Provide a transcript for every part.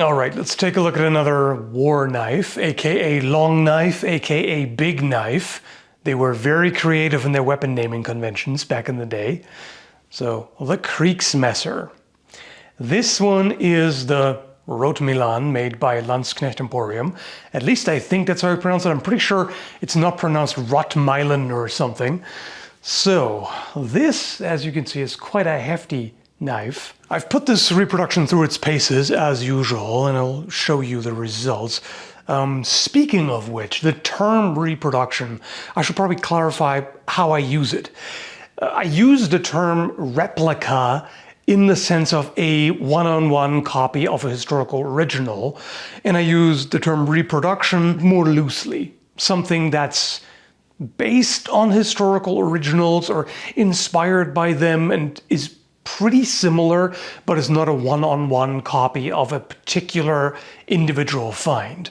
All right, let's take a look at another war knife, aka long knife, aka big knife. They were very creative in their weapon naming conventions back in the day. So, the kriegsmesser. This one is the Rotmilan made by Landsknecht Emporium. At least I think that's how you pronounce it. I'm pretty sure it's not pronounced Rotmilan or something. So, this, as you can see, is quite a hefty knife. I've put this reproduction through its paces as usual, and I'll show you the results. Speaking of which, the term reproduction, I should probably clarify how I use it. I use the term replica in the sense of a one-on-one copy of a historical original, and I use the term reproduction more loosely. Something that's based on historical originals or inspired by them and is pretty similar, but is not a one-on-one copy of a particular individual find.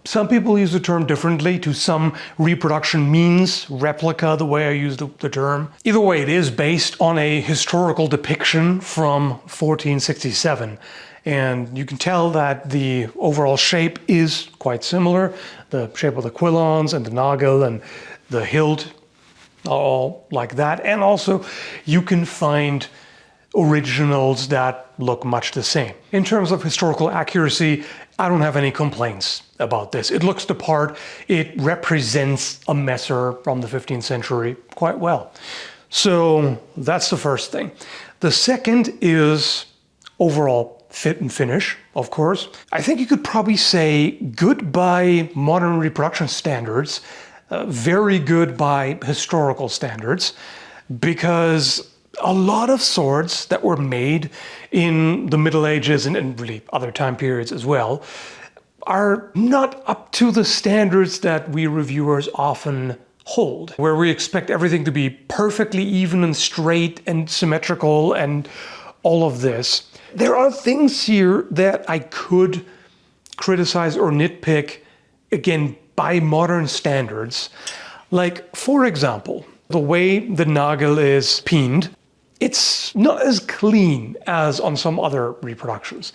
Some people use the term differently. To some, reproduction means replica, the way I use the term. Either way, it is based on a historical depiction from 1467. And you can tell that the overall shape is quite similar. The shape of the quillons and the nagel and the hilt are all like that. And also, you can find originals that look much the same. In terms of historical accuracy, I don't have any complaints about this. It looks the part. It represents a messer from the 15th century quite well. So that's the first thing. The second is overall fit and finish, of course. I think you could probably say good by modern reproduction standards, very good by historical standards, because a lot of swords that were made in the Middle Ages and really other time periods as well are not up to the standards that we reviewers often hold, where we expect everything to be perfectly even and straight and symmetrical and all of this. There are things here that I could criticize or nitpick, again, by modern standards. Like, for example, the way the nagel is peened, it's not as clean as on some other reproductions.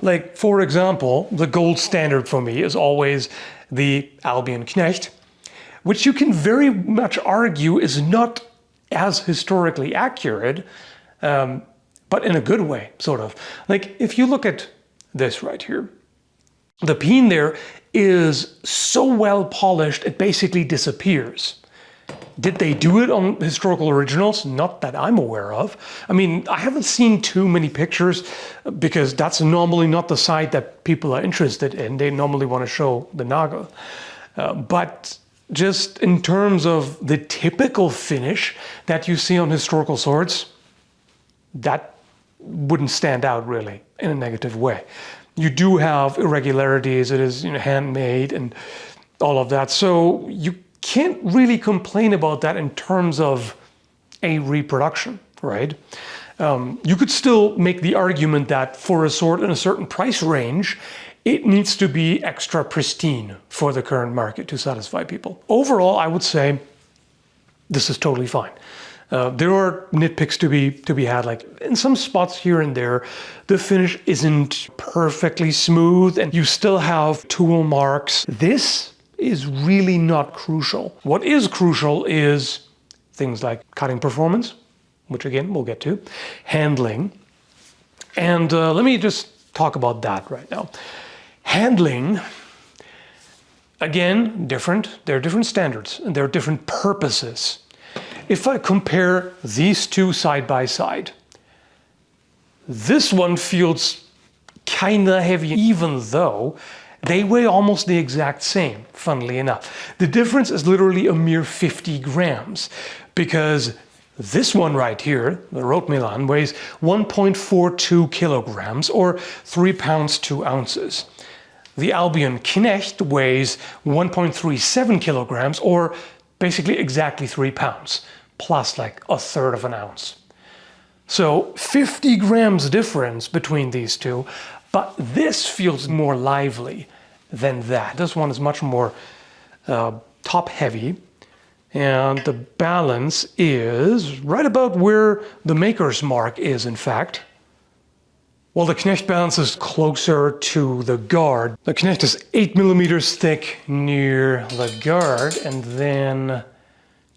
Like, for example, the gold standard for me is always the Albion Knecht, which you can very much argue is not as historically accurate, but in a good way, sort of. Like, if you look at this right here, the peen there is so well polished it basically disappears. Did they do it on historical originals? Not that I'm aware of. I mean, I haven't seen too many pictures because that's normally not the side that people are interested in. They normally want to show the nagel. But just in terms of the typical finish that you see on historical swords, that wouldn't stand out really in a negative way. You do have irregularities. It is, handmade and all of that. So you can't really complain about that in terms of a reproduction, right? You could still make the argument that for a sword in a certain price range, it needs to be extra pristine for the current market to satisfy people. Overall, I would say this is totally fine. There are nitpicks to be had, like in some spots here and there, the finish isn't perfectly smooth and you still have tool marks. This is really not crucial. What is crucial is things like cutting performance, which again we'll get to, handling, and let me just talk about that right now. Handling, again, different. There are different standards and there are different purposes. If I compare these two side by side, this one feels kinda heavy, even though they weigh almost the exact same, funnily enough. The difference is literally a mere 50 grams, because this one right here, the Rotmilan, weighs 1.42 kilograms or 3 pounds 2 ounces. The Albion Knecht weighs 1.37 kilograms or basically exactly 3 pounds, plus like a third of an ounce. So 50 grams difference between these two, but this feels more lively than that. This one is much more top heavy, and the balance is right about where the maker's mark is, in fact. Well, the Knecht balances closer to the guard. The Knecht is 8 millimeters thick near the guard and then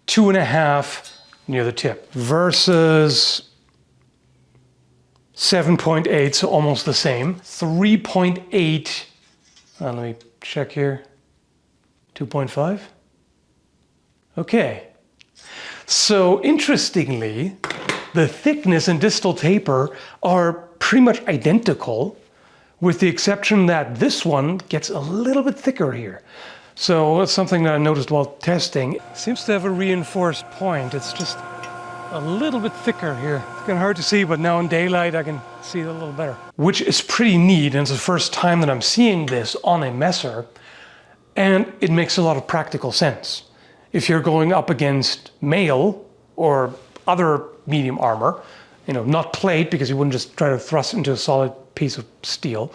2.5 near the tip versus 7.8, so almost the same. 3.8, let me check here, 2.5. Okay, so interestingly, the thickness and distal taper are pretty much identical, with the exception that this one gets a little bit thicker here. So that's something that I noticed while testing. It seems to have a reinforced point. It's just a little bit thicker here. It's kind of hard to see, but now in daylight I can see it a little better. Which is pretty neat, and it's the first time that I'm seeing this on a messer, and it makes a lot of practical sense. If you're going up against mail or other medium armor, you know, not plate, because you wouldn't just try to thrust into a solid piece of steel,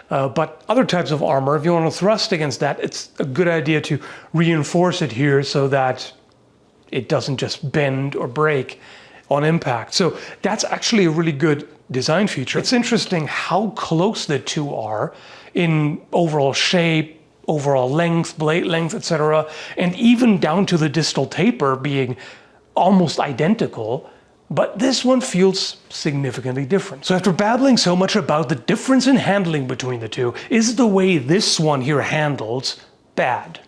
but other types of armor, if you want to thrust against that, it's a good idea to reinforce it here so that it doesn't just bend or break on impact. So that's actually a really good design feature. It's interesting how close the two are in overall shape, overall length, blade length, etc., and even down to the distal taper being almost identical, but this one feels significantly different. So after babbling so much about the difference in handling between the two, is the way this one here handles bad?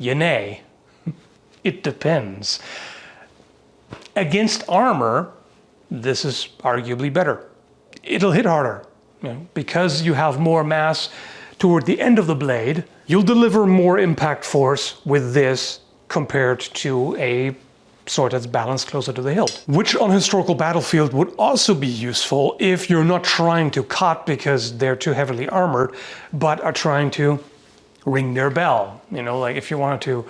Nay. It depends. Against armor, this is arguably better. It'll hit harder. You know, because you have more mass toward the end of the blade, you'll deliver more impact force with this compared to a sword that's balanced closer to the hilt. Which on a historical battlefield would also be useful if you're not trying to cut because they're too heavily armored, but are trying to ring their bell. You know, like if you wanted to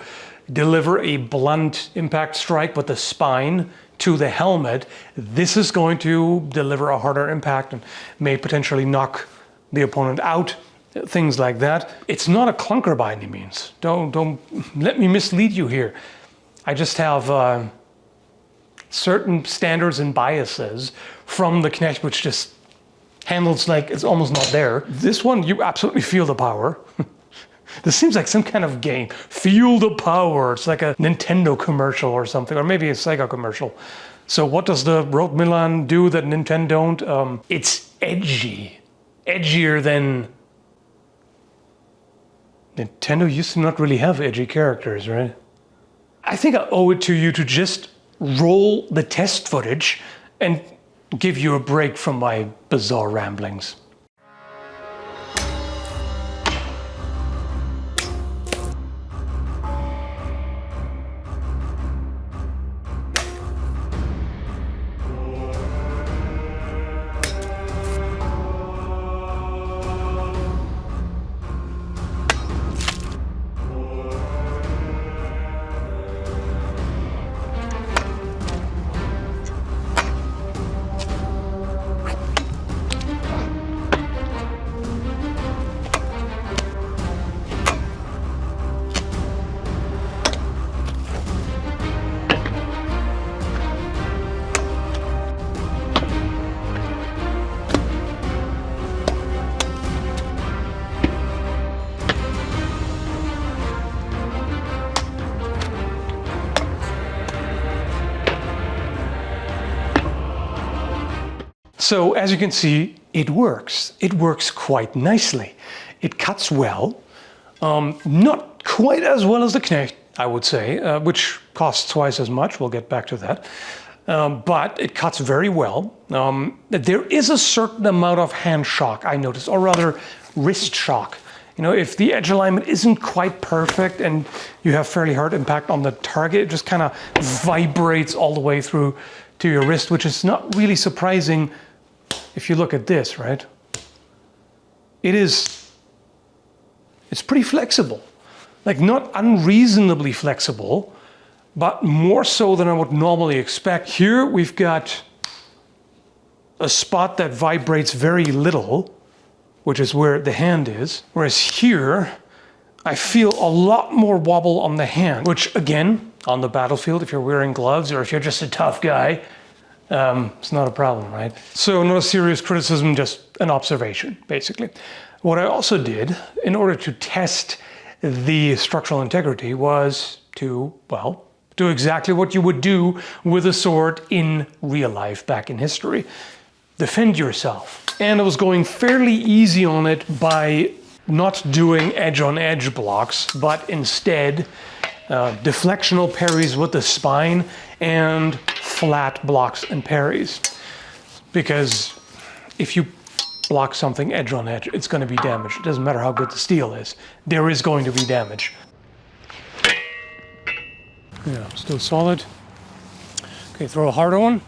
deliver a blunt impact strike with the spine to the helmet, this is going to deliver a harder impact and may potentially knock the opponent out, things like that. It's not a clunker by any means. Don't let me mislead you here. I just have certain standards and biases from the Knecht, which just handles like it's almost not there. This one, you absolutely feel the power. This seems like some kind of game. Feel the power. It's like a Nintendo commercial or something, or maybe a Sega commercial. So what does the Rotmilan do that Nintendo don't? It's edgy. Edgier than... Nintendo used to not really have edgy characters, right? I think I owe it to you to just roll the test footage and give you a break from my bizarre ramblings. So as you can see, it works. It works quite nicely. It cuts well, not quite as well as the Knecht, I would say, which costs twice as much. We'll get back to that. But it cuts very well. There is a certain amount of hand shock, I noticed, or rather wrist shock. You know, if the edge alignment isn't quite perfect and you have fairly hard impact on the target, it just kind of vibrates all the way through to your wrist, which is not really surprising if you look at this, right? It's pretty flexible. Like, not unreasonably flexible, but more so than I would normally expect. Here we've got a spot that vibrates very little, which is where the hand is. Whereas here, I feel a lot more wobble on the hand, which again, on the battlefield, if you're wearing gloves or if you're just a tough guy, It's not a problem, right? So not a serious criticism, just an observation, basically. What I also did in order to test the structural integrity was to, well, do exactly what you would do with a sword in real life back in history. Defend yourself. And I was going fairly easy on it by not doing edge-on-edge blocks, but instead deflectional parries with the spine and flat blocks and parries. Because if you block something edge on edge, it's going to be damaged. It doesn't matter how good the steel is. There is going to be damage. Yeah, still solid. Okay, throw a harder one.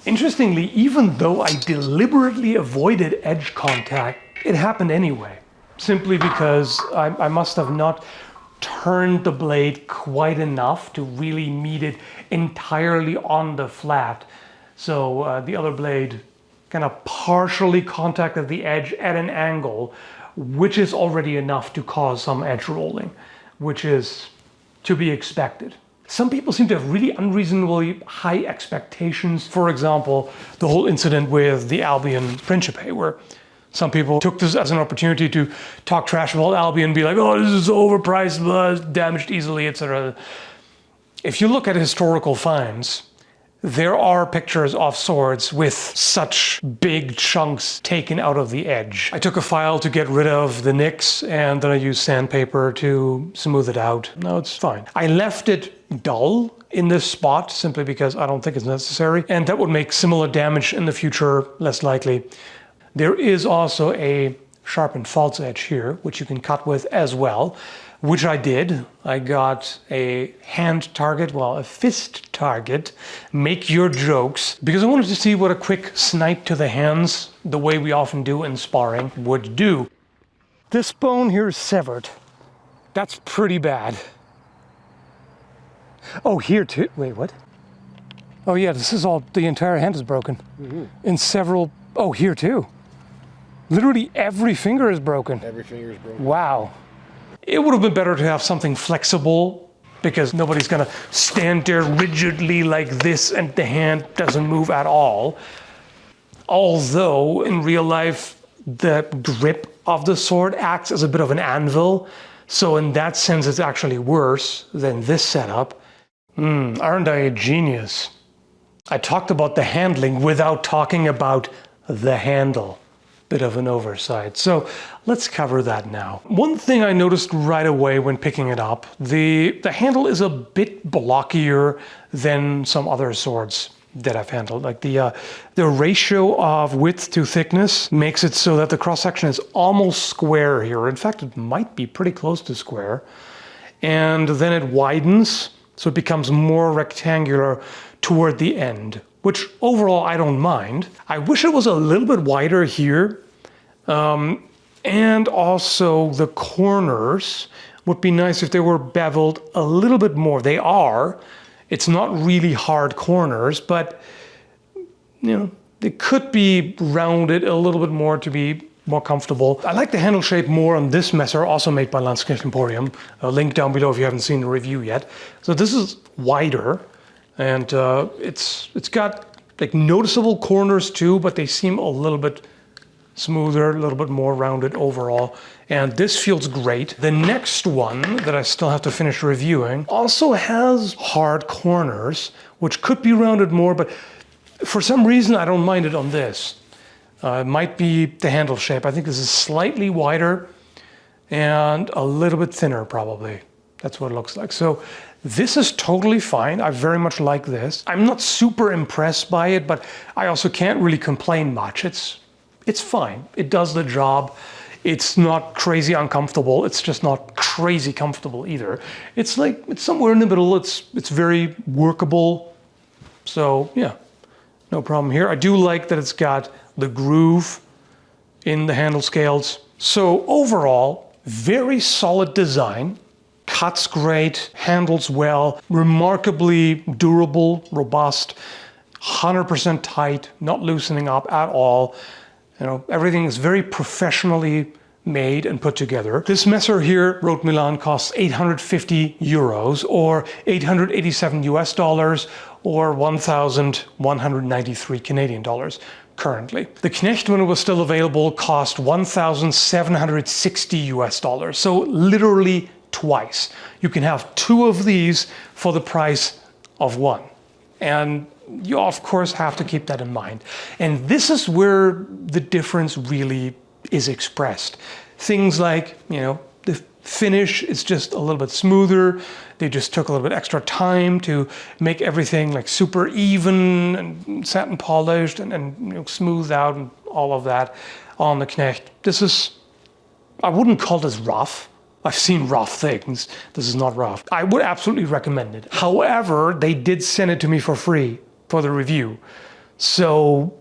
Interestingly, even though I deliberately avoided edge contact, it happened anyway. Simply because I must have not turned the blade quite enough to really meet it entirely on the flat. So the other blade kind of partially contacted the edge at an angle, which is already enough to cause some edge rolling, which is to be expected. Some people seem to have really unreasonably high expectations. For example, the whole incident with the Albion Principe, where some people took this as an opportunity to talk trash about Albion, be like, oh, this is overpriced, damaged easily, etc. If you look at historical finds, there are pictures of swords with such big chunks taken out of the edge. I took a file to get rid of the nicks and then I used sandpaper to smooth it out. No, it's fine. I left it dull in this spot simply because I don't think it's necessary, and that would make similar damage in the future less likely. There is also a sharpened false edge here, which you can cut with as well, which I did. I got a hand target, well, a fist target, make your jokes, because I wanted to see what a quick snipe to the hands, the way we often do in sparring, would do. This bone here is severed. That's pretty bad. Oh, here too. Wait, what? Oh yeah, this is all, the entire hand is broken. In several, oh, here too. Literally every finger is broken. Every finger is broken. Wow. It would have been better to have something flexible, because nobody's gonna stand there rigidly like this and the hand doesn't move at all. Although in real life, the grip of the sword acts as a bit of an anvil. So in that sense, it's actually worse than this setup. Aren't I a genius? I talked about the handling without talking about the handle. Bit of an oversight. So let's cover that now. One thing I noticed right away when picking it up, the handle is a bit blockier than some other swords that I've handled. Like the ratio of width to thickness makes it so that the cross-section is almost square here. In fact, it might be pretty close to square. And then it widens, so it becomes more rectangular toward the end, which overall I don't mind. I wish it was a little bit wider here. And also the corners would be nice if they were beveled a little bit more. They are. It's not really hard corners, but you know, they could be rounded a little bit more to be more comfortable. I like the handle shape more on this messer, also made by Landsknecht Emporium. A link down below if you haven't seen the review yet. So this is wider, and it's got like noticeable corners too, but they seem a little bit smoother, a little bit more rounded overall. And this feels great. The next one that I still have to finish reviewing also has hard corners, which could be rounded more, but for some reason I don't mind it on this. It might be the handle shape. I think this is slightly wider and a little bit thinner probably. That's what it looks like. So this is totally fine. I very much like this. I'm not super impressed by it, but I also can't really complain much. It's fine. It does the job. It's not crazy uncomfortable. It's just not crazy comfortable either. It's like, it's somewhere in the middle. It's very workable. So yeah, no problem here. I do like that it's got the groove in the handle scales. So overall, very solid design. Cuts great, handles well, remarkably durable, robust, 100% tight, not loosening up at all. You know, everything is very professionally made and put together. This messer here, Rotmilan, costs 850 euros or 887 US dollars or 1,193 Canadian dollars currently. The Knecht, when it was still available, cost 1,760 US dollars. So literally twice. You can have two of these for the price of one. And you of course have to keep that in mind. And this is where the difference really is expressed. Things like, the finish is just a little bit smoother. They just took a little bit extra time to make everything like super even and satin polished and smoothed out and all of that on the Knecht. This is, I wouldn't call this rough. I've seen rough things. This is not rough. I would absolutely recommend it. However, they did send it to me for free for the review. So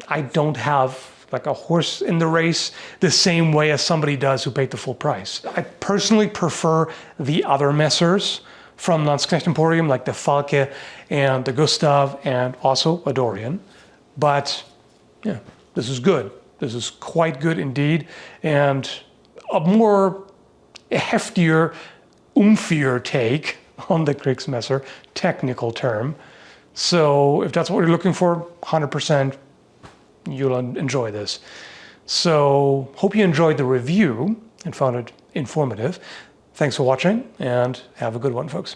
I don't have like a horse in the race the same way as somebody does who paid the full price. I personally prefer the other messers from Landsknecht Emporium, like the Falke and the Gustav and also a Dorian. But yeah, this is good. This is quite good indeed. And a more heftier, oomphier take on the kriegsmesser, technical term. So if that's what you're looking for, 100%, you'll enjoy this. So hope you enjoyed the review and found it informative. Thanks for watching and have a good one, folks.